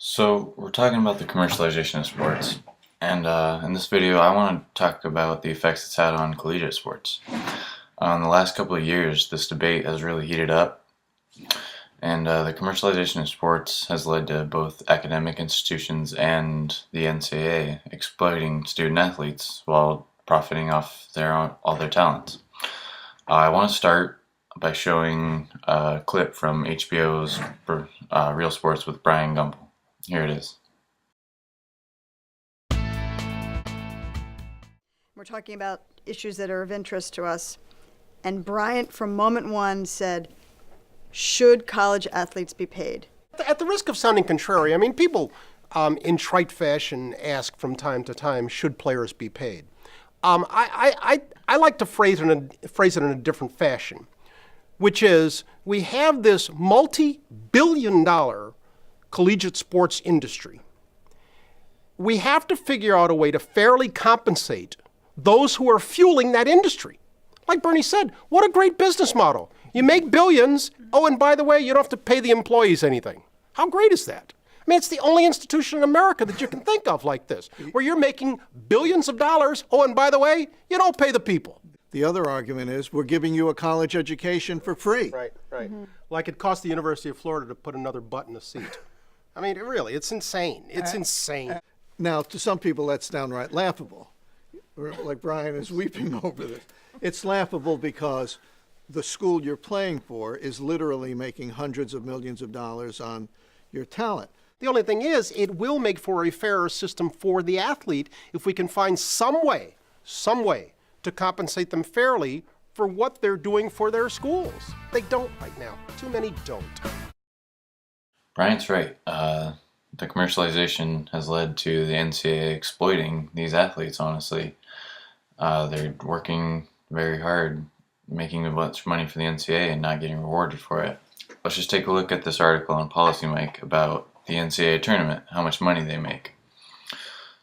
So we're talking about the commercialization of sports, and in this video I want to talk about the effects it's had on collegiate sports. In the last couple of years, this debate has really heated up, and the commercialization of sports has led to both academic institutions and the NCAA exploiting student athletes while profiting off all their talents. I want to start by showing a clip from HBO's Real Sports with Brian Gumbel. Here it is. We're talking about issues that are of interest to us. And Bryant, from moment one, said, should college athletes be paid? At the risk of sounding contrary, I mean, people in trite fashion ask from time to time, should players be paid? I like to phrase it in a different fashion, which is we have this multi-billion-dollar collegiate sports industry. We have to figure out a way to fairly compensate those who are fueling that industry. Like Bernie said, what a great business model. You make billions, oh, and by the way, you don't have to pay the employees anything. How great is that? I mean, it's the only institution in America that you can think of like this, where you're making billions of dollars, oh, and by the way, you don't pay the people. The other argument is we're giving you a college education for free. Right. Mm-hmm. Like it cost the University of Florida to put another butt in a seat. I mean, really, it's insane. It's insane. Now, to some people, that's downright laughable. Like Brian is weeping over this. It's laughable because the school you're playing for is literally making hundreds of millions of dollars on your talent. The only thing is, it will make for a fairer system for the athlete if we can find some way to compensate them fairly for what they're doing for their schools. They don't right now. Too many don't. Brian's right. The commercialization has led to the NCAA exploiting these athletes, honestly. They're working very hard, making a bunch of money for the NCAA and not getting rewarded for it. Let's just take a look at this article on Policy Mike about the NCAA tournament, how much money they make.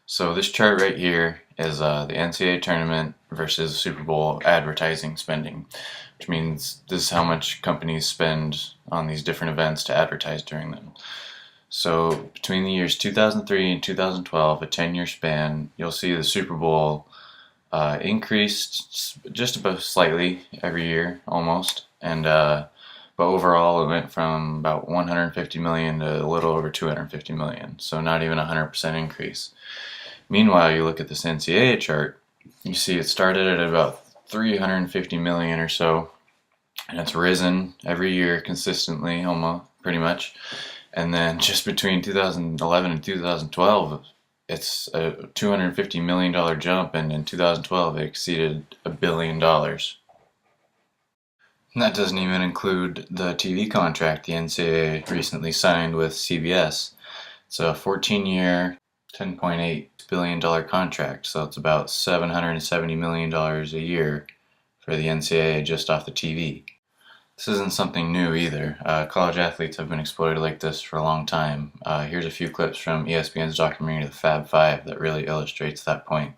So this chart right here is the NCAA tournament versus Super Bowl advertising spending, which means this is how much companies spend on these different events to advertise during them. So between the years 2003 and 2012, a 10-year span, you'll see the Super Bowl increased just about slightly every year, almost, and but overall it went from about 150 million to a little over 250 million, so not even a 100% increase. Meanwhile, you look at this NCAA chart, you see it started at about 350 million or so, and it's risen every year consistently, almost, pretty much. And then just between 2011 and 2012, it's a $250 million jump, and in 2012 it exceeded $1 billion. And that doesn't even include the TV contract the NCAA recently signed with CBS. It's a 14-year, $10.8 billion contract, so it's about $770 million a year for the NCAA just off the TV. This isn't something new either. College athletes have been exploited like this for a long time. Here's a few clips from ESPN's documentary The Fab Five that really illustrates that point.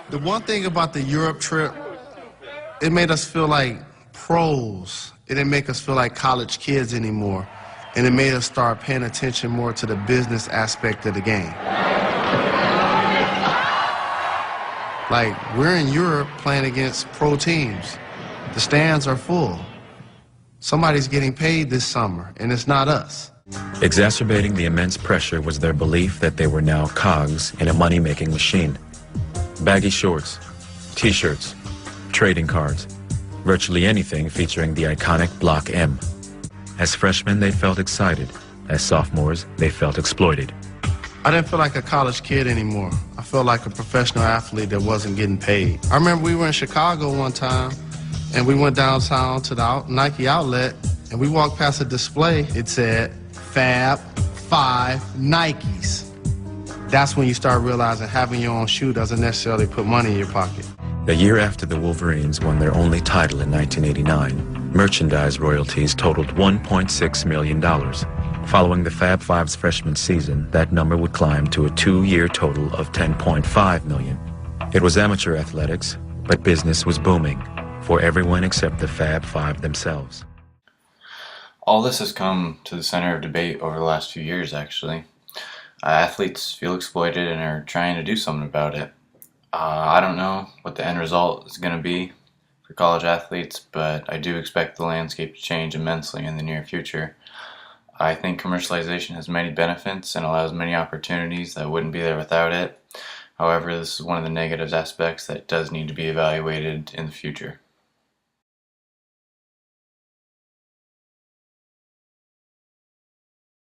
The one thing about the Europe trip, it made us feel like pros. It didn't make us feel like college kids anymore. And it made us start paying attention more to the business aspect of the game. Like, we're in Europe playing against pro teams. The stands are full. Somebody's getting paid this summer, and it's not us. Exacerbating the immense pressure was their belief that they were now cogs in a money-making machine. Baggy shorts, t-shirts, trading cards, virtually anything featuring the iconic Block M. As freshmen, they felt excited. As sophomores, they felt exploited. I didn't feel like a college kid anymore. I felt like a professional athlete that wasn't getting paid. I remember we were in Chicago one time, and we went downtown to the Nike outlet, and we walked past a display. It said, Fab 5 Nikes. That's when you start realizing having your own shoe doesn't necessarily put money in your pocket. The year after the Wolverines won their only title in 1989, merchandise royalties totaled $1.6 million. Following the Fab Five's freshman season, that number would climb to a 2-year total of $10.5 million. It was amateur athletics, but business was booming. for everyone except the Fab Five themselves. All this has come to the center of debate over the last few years, actually. Athletes feel exploited and are trying to do something about it. I don't know what the end result is going to be for college athletes, but I do expect the landscape to change immensely in the near future. I think commercialization has many benefits and allows many opportunities that wouldn't be there without it. However, this is one of the negative aspects that does need to be evaluated in the future.